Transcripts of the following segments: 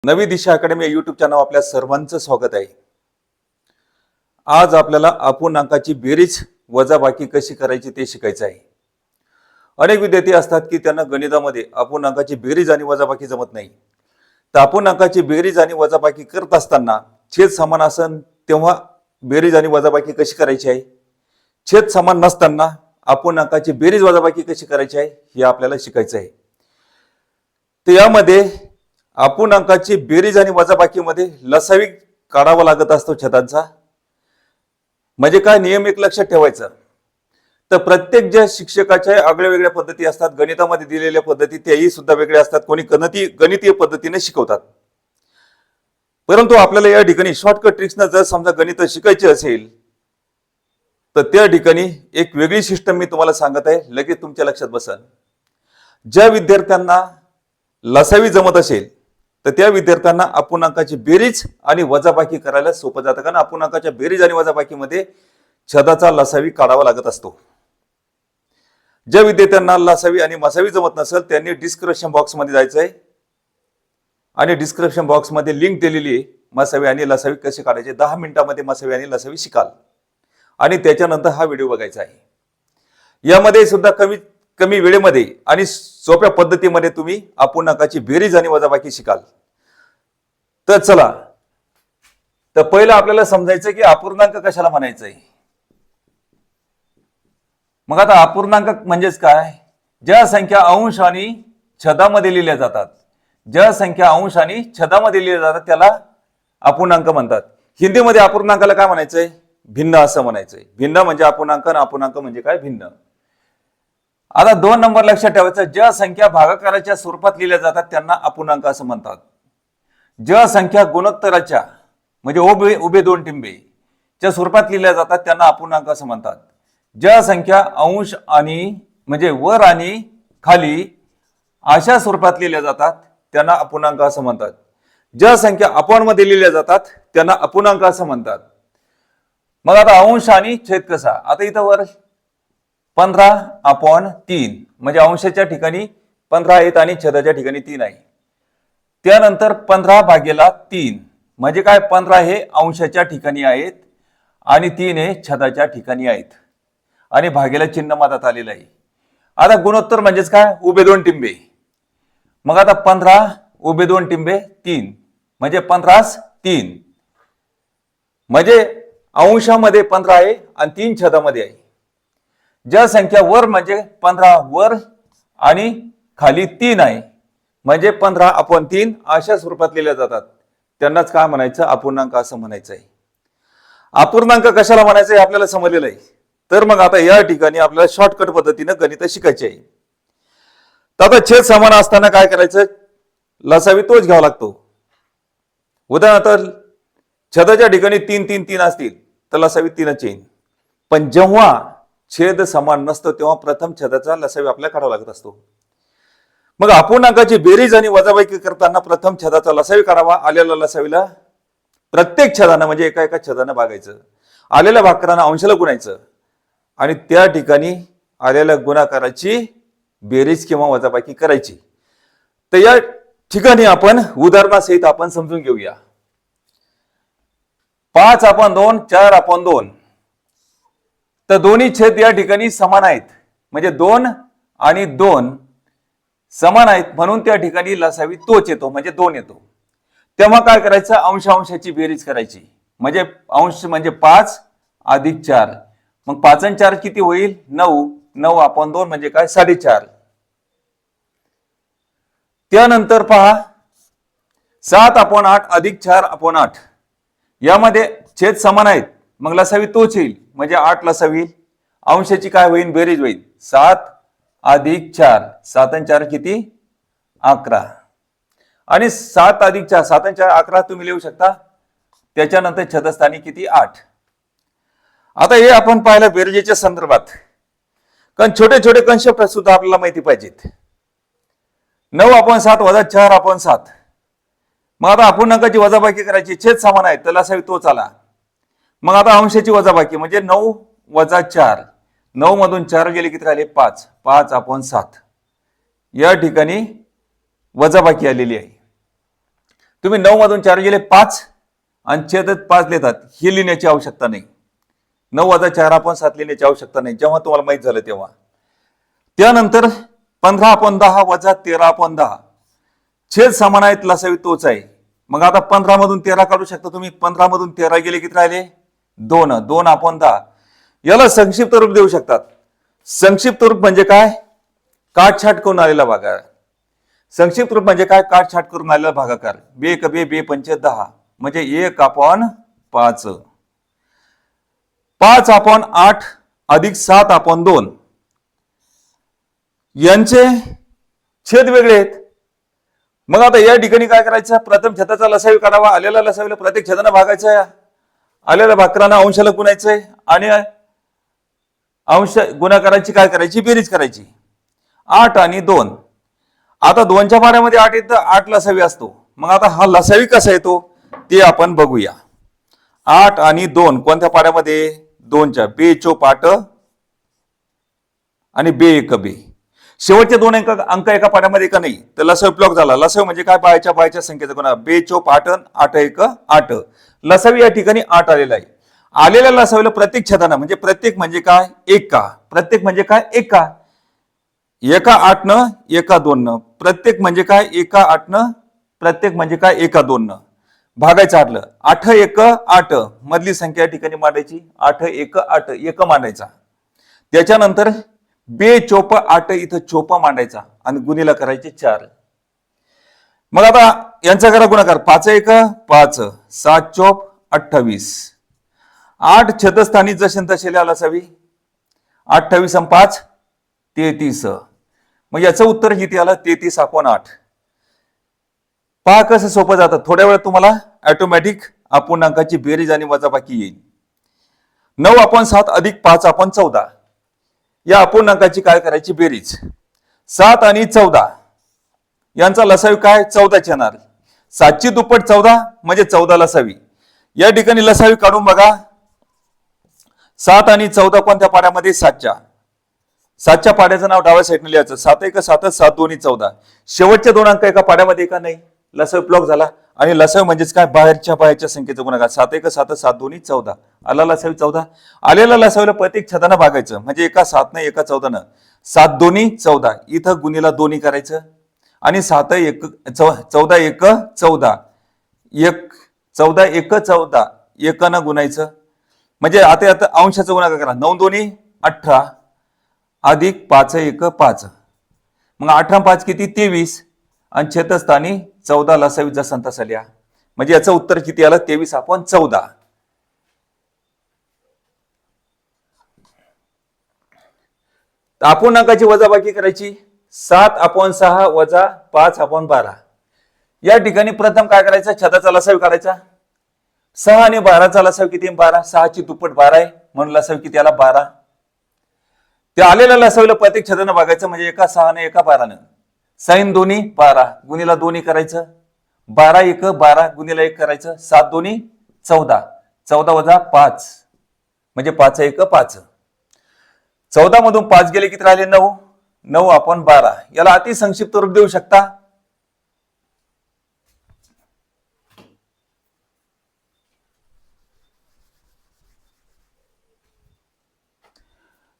नवी दिशा अकॅडमी या YouTube channel आपल्या सर्वांचं स्वागत आहे। आज आपल्याला अपूर्णांकाची बेरीज वजाबाकी कशी करायची ते शिकायचं आहे। अनेक विद्यार्थी असतात की त्यांना गणितामध्ये अपूर्णांकाची बेरीज आणि वजाबाकी जमत नाही। तर अपूर्णांकाची बेरीज आणि वजाबाकी करत असताना छेद समान असन तेव्हा बेरीज आणि वजाबाकी कशी करायची आहे, छेद समान नसताना अपूर्णांकाची बेरीज वजाबाकी कशी करायची आहे हे आपल्याला शिकायचं आहे। तर यामध्ये अपूर्णांकाची बेरीज आणि वजाबाकीमध्ये लसावी काढावा लागत असतो छेदांचा। म्हणजे काय नियम एक लक्षात ठेवायचा, तर प्रत्येक ज्या शिक्षकाच्या आगळ्या वेगळ्या पद्धती असतात, गणितामध्ये दिलेल्या पद्धती त्याही सुद्धा वेगळ्या असतात। कोणी गणितीय पद्धतीने शिकवतात, परंतु आपल्याला या ठिकाणी शॉर्टकट ट्रिक्सनं जर समजा गणित शिकायचे असेल तर त्या ठिकाणी एक वेगळी सिस्टम मी तुम्हाला सांगत आहे, लगेच तुमच्या लक्षात बसेल। ज्या विद्यार्थ्यांना लसावी जमत असेल तर त्या विद्यार्थ्यांना अपूर्णांकाची बेरीज आणि वजाबाकी करायला सोपं जातं, कारण अपूर्णांकाच्या बेरीज आणि वजाबाकीमध्ये छेदाचा लसावी काढावा लागत असतो। ज्या विद्यार्थ्यांना लसावी आणि मसावी जमत नसेल त्यांनी डिस्क्रिप्शन बॉक्स मध्ये जायचंय आणि डिस्क्रिप्शन बॉक्स मध्ये लिंक दिलेली आहे, मसावी आणि लसावी कसे काढायचे 10 मिनिटांमध्ये मसावी आणि लसावी शिकाल आणि त्याच्यानंतर हा व्हिडिओ बघायचा आहे। यामध्ये सुद्धा कमी वेळेमध्ये आणि सोप्या पद्धतीमध्ये तुम्ही अपूर्णांकाची बेरीज आणि वजाबाकी शिकाल। तर चला, तर पहिलं आपल्याला समजायचं की अपूर्णांक कशाला म्हणायचंय। मग आता अपूर्णांक म्हणजेच काय, ज्या संख्या अंश आणि छेदामध्ये लिहिल्या जातात, ज्या संख्या अंश आणि छेदामध्ये लिहिल्या जातात त्याला अपूर्णांक म्हणतात। हिंदीमध्ये अपूर्णांकाला काय म्हणायचंय, भिन्न असं म्हणायचंय। भिन्न म्हणजे अपूर्णांक आणि अपूर्णांक म्हणजे काय, भिन्न। आता 2 नंबर लक्षात ठेवायचं, ज्या संख्या भागाकाराच्या स्वरूपात लिहिल्या जातात त्यांना अपूर्णांक असं म्हणतात। ज्या संख्या गुणोत्तराच्या म्हणजे उभे दोन टिंबे च्या स्वरूपात लिहिल्या जातात त्यांना अपूर्णांक असं म्हणतात। ज्या संख्या अंश आणि म्हणजे वर आणि खाली अशा स्वरूपात लिहिल्या जातात त्यांना अपूर्णांक असं म्हणतात। ज्या संख्या अपॉन मध्ये लिहिल्या जातात त्यांना अपूर्णांक असं म्हणतात। मग आता अंश आणि छेद कसा, आता इथं वर 15/3 म्हणजे अंशाच्या ठिकाणी 15 आहेत आणि छेदाच्या ठिकाणी 3 आहे। त्यानंतर 15/3 म्हणजे काय, 15 हे अंशाच्या ठिकाणी आहेत आणि 3 हे छेदाच्या ठिकाणी आहेत आणि भागेला चिन्ह मधात आलेलं आहे। आता गुणोत्तर म्हणजेच काय, उभे दोन टिंबे। मग आता 15 उभे दोन टिंबे 3 म्हणजे 15/3 म्हणजे अंशामध्ये 15 आहे आणि 3 छेदामध्ये आहे। ज्या संख्या वर म्हणजे 15 वर आणि खाली 3 आहे म्हणजे 15/3 अशा स्वरूपात लिहिल्या जातात त्यांनाच काय म्हणायचं, अपूर्णांक असं म्हणायचं आहे। अपूर्णांक कशाला म्हणायचं हे आपल्याला समजलेलं आहे। तर मग आता या ठिकाणी आपल्याला शॉर्टकट पद्धतीने गणित शिकायचे आहे। तर आता छेद समान असताना काय करायचं, लसावी तोच घ्यावा लागतो। उदाहरणार्थ छेदाच्या ठिकाणी 3 3 3 असतील तर लसावी 3च येईल, पण जेव्हा छेद समान नसतो तेव्हा प्रथम छेदाचा लसावी आपल्याला काढावा लागत असतो। मग अपूर्णांकाची बेरीज आणि वजाबाकी करताना प्रथम छेदाचा लसावी काढावा। आलेल्या लसावीला प्रत्येक छेदानं म्हणजे एका एका छेदानं भागायचं, आलेल्या भागाकारानं अंशाला गुणायचं आणि त्या ठिकाणी आलेल्या गुणाकाराची बेरीज किंवा वजाबाकी करायची। तर या ठिकाणी आपण उदाहरणासहित आपण समजून घेऊया। 5/2 4/2 तर दोन्ही छेद या ठिकाणी समान आहेत, म्हणजे 2 आणि 2 समान आहेत म्हणून त्या ठिकाणी लसावी तोच येतो म्हणजे 2 येतो। तेव्हा काय करायचं, अंशांशाची बेरीज करायची, म्हणजे अंश म्हणजे 5 + 4 मग 5 आणि 4 किती होईल, 9 9/2 म्हणजे काय, 4.5। त्यानंतर पहा 7/8 + 4/8 यामध्ये छेद समान आहेत मग लसावी तोच येईल म्हणजे 8 लसावी। अंशाची काय होईल, बेरीज होईल 7 + 4 7 आणि 4 किती, 11 आणि 7 + 4 7 आणि 4 11 तुम्ही लिहू शकता। त्याच्यानंतर छेदस्थानी किती, 8। आता हे आपण पाहिलं बेरजेच्या संदर्भात, कारण छोटे छोटे कन्सेप्ट सुद्धा आपल्याला माहिती पाहिजेत। 9/7 - 4/7 मग आता अपूर्णांकाची वजाबाकी करायची, छेद समान आहेत तर लसावी तोच आला। मग आता अंशाची वजाबाकी म्हणजे 9 - 4 9 मधून 4 गेले किती राहिले, 5 5/7 या ठिकाणी वजाबाकी आलेली आहे। तुम्ही 9 मधून 4 गेले 5 आणि छेदात 5 लिहितात, ही लिहिण्याची आवश्यकता नाही. 9 वजा 4 आपण 7 लिहिण्याची आवश्यकता नाही, जेव्हा तुम्हाला माहित झालं तेव्हा. त्यानंतर 15/10 वजा 13/10 छेद समान आहेत, लसावी तोच आहे. मग आता 15 मधून 13 काढू शकता तुम्ही. 15 मधून 13 गेले किती राहिले? 2. 2/10. याला संक्षिप्त रूप देऊ शकतात. संक्षिप्त रूप म्हणजे काय? काटछाट करून आलेला भागाकार. संक्षिप्त रूप म्हणजे काय? काटछाट करून आलेला भागाकार. 2 × 2 2 × 5 10 म्हणजे 1/5. 5/8 अधिक 7/2 यांचे छेद वेगळे आहेत. मग आता या ठिकाणी काय करायचं? प्रथम छेदाचा लसावी काढावा. आलेला लसावीला प्रत्येक छेदानं भागायचं. आलेल्या भाकरांना अंशाला गुणायचंय आणि अंश गुणाकाराची काय करायची? बेरीज करायची. 8 आणि 2. आता 2च्या पाड्यामध्ये 8 येतं, 8 लसावी असतो. मग आता हा लसावी कसा येतो ते आपण बघूया. 8 आणि 2 कोणत्या पाड्यामध्ये? 2च्या. 2 चोप 8 आणि 2 1 2. शेवटचे 2 अंक एका पाड्यामध्ये का नाही? तर लसावी ब्लॉक झाला. लसावी म्हणजे काय? बायाच्या संख्येचा गुणा. 2 चोप 8 8 1 8. लसावी या ठिकाणी 8 आलेला आहे. आलेल्या लसावीला प्रत्येक छेदानं म्हणजे प्रत्येक म्हणजे काय? एका. प्रत्येक म्हणजे काय? एका. एका 8 न एका 2 न. प्रत्येक म्हणजे काय? एका 8 न. प्रत्येक म्हणजे काय? एका 2 न. भागायचं आटलं. 8 1 8 मधली संख्या या ठिकाणी मांडायची. 8 1 8 1 मांडायचा. त्याच्यानंतर 2 चोप 8 इथं चोपा मांडायचा आणि गुणीला करायचे 4. मग आता यांचा करा गुणाकार. 5 1 5 7 चोप 28. 8 छेदस्थानी जसे तसे लसावी. 28 आणि 5 33. मग याचं उत्तर किती आलं? 33/8. पहा कसं सोपं जातं. थोड्या वेळात तुम्हाला ऑटोमॅटिक अपूर्णांकाची बेरीज आणि वजाबाकी येईल. 9/7 अधिक 5/14 या अपूर्णांकाची काय करायची? बेरीज. 7 आणि 14 यांचा लसावी काय? 14 येणार. 7ची दुप्पट 14 म्हणजे 14 लसावी. या ठिकाणी लसावी काढून बघा. 7 आणि 14 कोणत्या पाड्यामध्ये? 7च्या. 7च्या पाड्याचं नाव डाव्या साईडने लिहायचं. 7 1 7 7 2 14. शेवटचे 2 अंक एका पाड्यामध्ये का नाही? लसावी ब्लॉक झाला. आणि लसावी म्हणजेच काय? बाहेरच्या संख्येचा गुणाकार. 7 1 7 7 2 14. आला लसावी 14. आलेला लसावीला प्रत्येक छेदानं भागायचं म्हणजे एका 7 न एका 14 न. 7 2 14 इथं गुणीला 2 करायचं आणि 7 1 14 1 14 1 14 1 14 1 न गुणायचं म्हणजे आता अंशाचा गुणाकार करा. 9 2 18 अधिक 5 1 5. मग 18 5 किती? 23 आणि छेदस्थानी 14 लसावी जसा तसा लिहा. म्हणजे याचं उत्तर किती आलं? 23/14. अपूर्णांकाची वजाबाकी करायची. 7/6 वजा 5/12. या ठिकाणी प्रथम काय करायचं? छेदाचा लसावी काढायचा. 6 आणि 12चा लसावी किती? 12. 6ची दुप्पट 12 आहे म्हणून लसावी किती आला? 12. त्या आलेल्या लसावीला प्रत्येक छेदानं भागायचं म्हणजे एका 6 ने एका 12 न. 6 2 12 गुणीला 2 करायचं. 12 1 12 गुणीला 1 करायचं. 7 2 14 14 वजा 5 म्हणजे 5 1 5. 14 मधून 5 गेले किती राहिले? 9. 9/12. याला अति संक्षिप्त रूप देऊ शकता.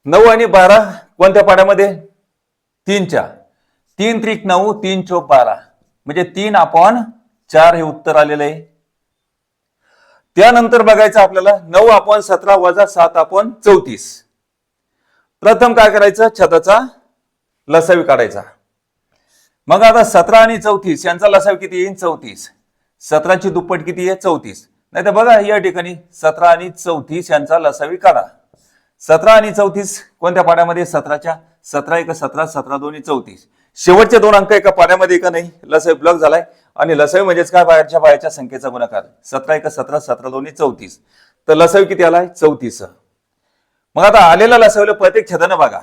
नऊ आणि 12 कोणत्या पाड्यामध्ये? 3च्या. 3 त्रिक 9 3 चोप 12 म्हणजे 3/4 हे उत्तर आलेलं आहे. त्यानंतर बघायचं आपल्याला 9/17 वजा 7/34. प्रथम काय करायचं? छेदाचा लसावी काढायचा. मग आता 17 आणि 34 यांचा लसावी किती येईल? 34. 17ची दुप्पट किती आहे? 34. नाही तर बघा या ठिकाणी 17 आणि 34 यांचा लसावी काढा. 17 आणि 34 कोणत्या पाड्यामध्ये? 17च्या. 17 1 17 17 2 34. शेवटचे 2 अंक एका पाड्यामध्ये का नाही? लसावी ब्लॉक झालाय. आणि लसावी म्हणजेच काय? बाहेरच्या संख्येचा गुणाकार. 17 1 17 17 2 34. तर लसावी किती आलाय? 34. मग आता आलेला लसावीला प्रत्येक छेदानं बघा.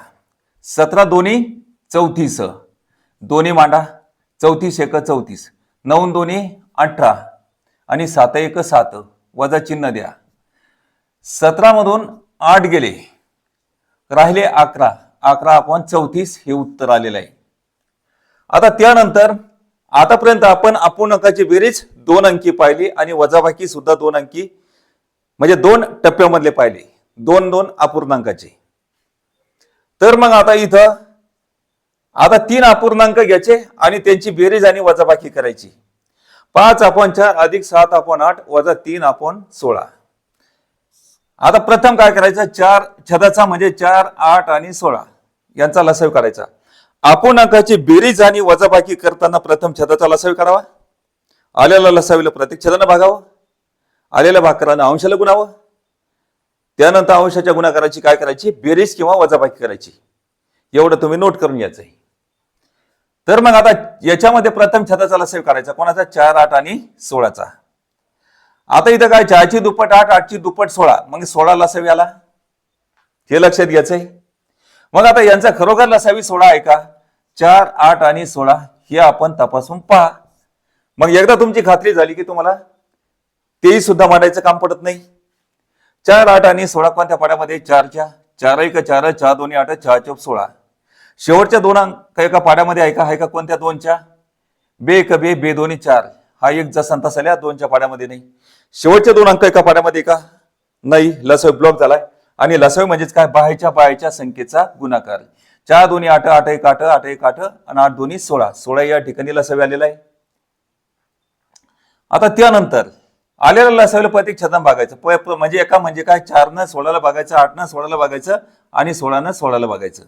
17 2 34 दोन्ही मांडा. 34 1 34 9 2 18 आणि 7 1 7 वजा चिन्ह द्या. 17 मधून 8 गेले राहिले 11. 11/34 हे उत्तर आलेलं आहे. आता त्यानंतर आतापर्यंत आपण अपूर्णांकाची बेरीज 2 अंकी पाहिली आणि वजाबाकी सुद्धा 2 अंकी म्हणजे 2 टप्प्यामधले पाहिले, 2 अपूर्णांकाचे. तर मग आता इथं 3 अपूर्णांक घ्यायचे आणि त्यांची बेरीज आणि वजाबाकी करायची. 5/4 अधिक 7/8 वजा 3/16. आता प्रथम काय करायचं, 4 छदाचा म्हणजे 4, 8 आणि 16 यांचा लसावी काढायचा. अपूर्णांकाची बेरीज आणि वजाबाकी करताना प्रथम छदाचा लसावी काढावा, आलेला लसावीला प्रत्येक छदानं भागावं, आलेल्या भाकरानं अंशाला गुणावं, त्यानंतर अंशाच्या गुणाकाराची काय करायची, बेरीज किंवा वजाबाकी करायची. एवढं तुम्ही नोट करून यायचंय. तर मग आता याच्यामध्ये प्रथम छदाचा लसावी काढायचा कोणाचा, 4, 8 आणि 16चा. आता इथं काय, 4ची दुप्पट 8, 8ची दुप्पट 16, मग 16 लसावी आला, हे लक्षात घ्यायचंय. मग आता यांचा खरोखर लसावी 16 आहे का, 4, 8 आणि 16 हे आपण तपासून पहा. मग एकदा तुमची खात्री झाली की तुम्हाला तेही सुद्धा मांडायचं काम पडत नाही. 4, 8 आणि 16 कोणत्या पाड्यामध्ये, 4च्या, 4 1 4, 4 2 8, 4 4 16. शेवटच्या 2 अंक एका पाड्यामध्ये आहे का कोणत्या, 2च्या, बे 1 बे, बे 2 4, हा एक जसा तसा आल्या 2च्या पाड्यामध्ये नाही. शेवटचे 2 अंक एका पाड्यामध्ये का नाही, लसावी ब्लॉक झालाय. आणि लसावी म्हणजेच काय, बाह्यच्या संख्येचा गुणाकार. 4 2 8, 8 1 8, 8 1 8 आणि 8 2 16, 16 या ठिकाणी लसावी आलेला आहे. आता त्यानंतर आलेल्या लसावीला प्रत्येक छदानं भागायचं. म्हणजे एका म्हणजे काय, 4 न 16ला भागायचं, 8 न 16ला भागायचं आणि 16 न 16ला भागायचं.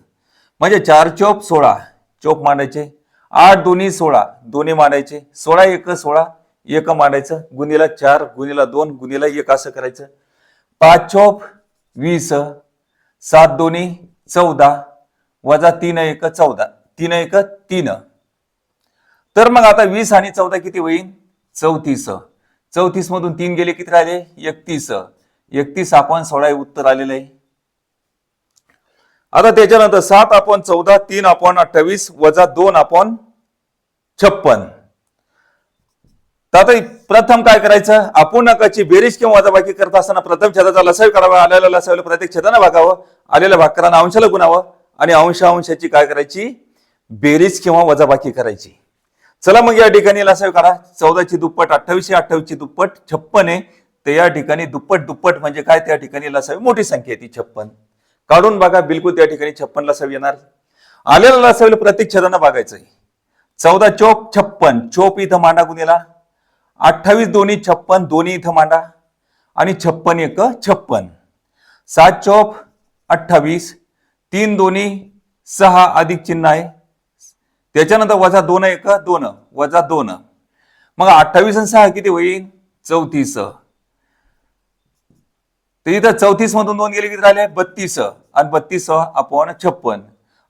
म्हणजे 4 चोक 16 चोक मांडायचे, 8 2 16 दोन्ही मांडायचे, 16 1 16 1 मांडायचं, गुणिला 4 गुणिला 2 गुणिला 1 असं करायचं. 5 चोक 20, 7 2 14 वजा 3 1 14, 3 1 3. तर मग आता 20 आणि 14 किती होईल, 34. 34 मधून 3 गेले किती राहिले, 31. 31 आपण 16 उत्तर आलेलं आहे. आता त्याच्यानंतर 7/14, 3/28 वजा 2/56. आता प्रथम काय करायचं, अपूर्णांकाची बेरीज किंवा वजाबाकी करत असताना प्रथम छदाचा लसावी काढावा, आलेल्या लसावीला प्रत्येक छदानं भागावं, आलेल्या भाकरानं अंशाला गुणावं आणि अंशाची काय करायची, बेरीज किंवा वजाबाकी करायची. चला मग या ठिकाणी लसावी काढा. 14ची दुप्पट 28, 28ची दुप्पट 56 आहे. तर या ठिकाणी दुप्पट म्हणजे काय, त्या ठिकाणी लसावी मोठी संख्या आहे ती 56. काढून बघा, बिलकुल त्या ठिकाणी 56 लसावी येणार. आलेल्या लसावीला प्रत्येक छदानं भागायचंय. 14 चोक 56, चोप इथं मांडा गुणिला, 28 2 56 दोन्ही इथं मांडा आणि 56 1 56. 7 चोक 28, 3 2 6 अधिक चिन्ह आहे, त्याच्यानंतर वजा 2 1 2 वजा 2. मग 28 आणि 6 किती होईल, 34. तर इथं 34 मधून 2 गेले किती राहिले, 32 आणि 32/56.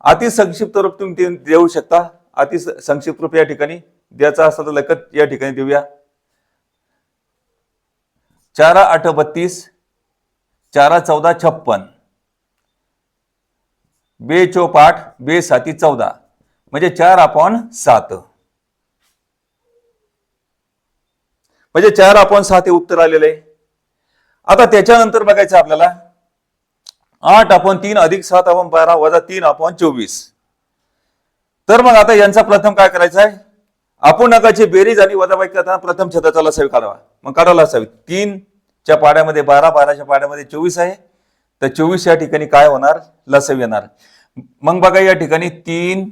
अति संक्षिप्त रूप तुम्ही देऊ शकता. अति संक्षिप्त रूप या ठिकाणी द्यायचा असता तर लगेच या ठिकाणी देऊया. 4 8 32, 4 14 56, बे 4 8, बे 7 14 म्हणजे 4/7. म्हणजे 4/7 हे उत्तर आलेलं आहे. आता त्याच्यानंतर बघायचं आपल्याला 8/3 अधिक 7/12 वजा 3/24. तर मग आता यांचा प्रथम काय करायचं आहे, अपूर्णांकाची बेरीज आणि वजाबाकी करताना प्रथम छदाचा लसावी काढावा. मग काढायला लसावी 3च्या पाड्यामध्ये 12, 12च्या पाड्यामध्ये 24 आहे. तर 24 या ठिकाणी काय होणार, लसावी येणार. मग बघा या ठिकाणी 3,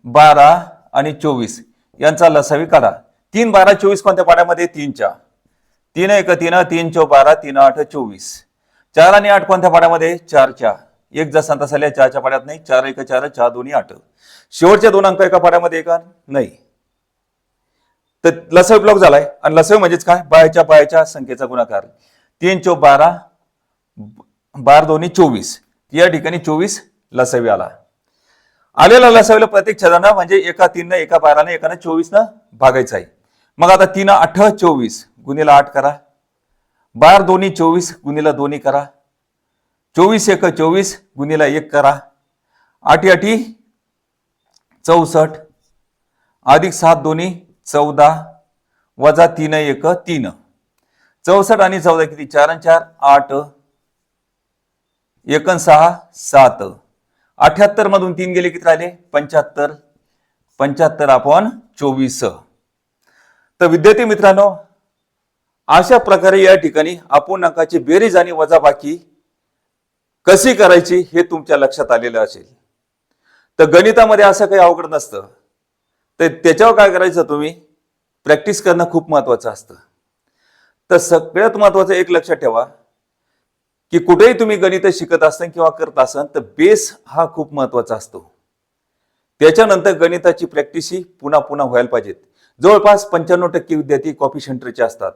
12 आणि 24 यांचा लसावी काढा. 3 12 24 कोणत्या पाड्यामध्ये, 3च्या, 3 1 3, 3 4 12, 3 8 24. 4 आणि 8 कोणत्या पाड्यामध्ये, 4च्या, एक जसा तसा 4च्या पाड्यात नाही, 4 1 4, 4 2 8. शेवटचे 2 अंक एका पाड्यामध्ये का नाही. तर लसावी ब्लॉक झालाय. आणि लसावी म्हणजेच काय, बाह्यच्या संख्येचा गुणाकार. 3 4 12, 12 2 24, या ठिकाणी 24 लसावी आला. आलेला लसावीला प्रत्येक छदानं म्हणजे एका 3 न एका 12 ने एकानं 24 न भागायचं आहे. मग आता 3 8 24 गुणिला 8 करा, 12 2 24 गुणिला 2 करा, 24 1 24 गुणिला 1 करा, 8 8 64 अधिक 7 2 14 वजा 3 1 3. 64 आणि 14 किती, 4 आणि 4 8, 1 6 7. 78 मधून 3 गेले किती राहिले, 75. 75/24. तर विद्यार्थी मित्रांनो, अशा प्रकारे या ठिकाणी अपूर्णांकाची बेरीज आणि वजाबाकी कशी करायची हे तुमच्या लक्षात आलेलं असेल. तर गणितामध्ये असं काही अवघड नसतं. तर त्याच्यावर काय करायचं, तुम्ही प्रॅक्टिस करणं खूप महत्वाचं असतं. तर सगळ्यात महत्वाचं एक लक्षात ठेवा की कुठेही तुम्ही गणित शिकत असताना किंवा करत असाल तर बेस हा खूप महत्वाचा असतो. त्याच्यानंतर गणिताची प्रॅक्टिस ही पुन्हा पुन्हा व्हायला पाहिजे. जवळपास 95% विद्यार्थी कॉपी सेंटरचे असतात,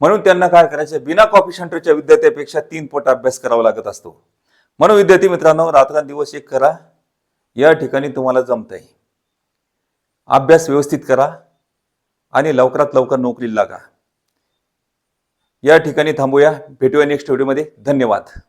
म्हणून त्यांना काय करायचं, बिना कॉपी सेंटरच्या विद्यार्थ्यापेक्षा 3 पट अभ्यास करावा लागत असतो. म्हणून विद्यार्थी मित्रांनो, रात्रंदिवस एक करा, या ठिकाणी तुम्हाला जमतंय. अभ्यास व्यवस्थित करा आणि लवकरात लवकर नोकरीला लागा. या ठिकाणी थांबूया, भेटूया नेक्स्ट व्हिडिओमध्ये. धन्यवाद.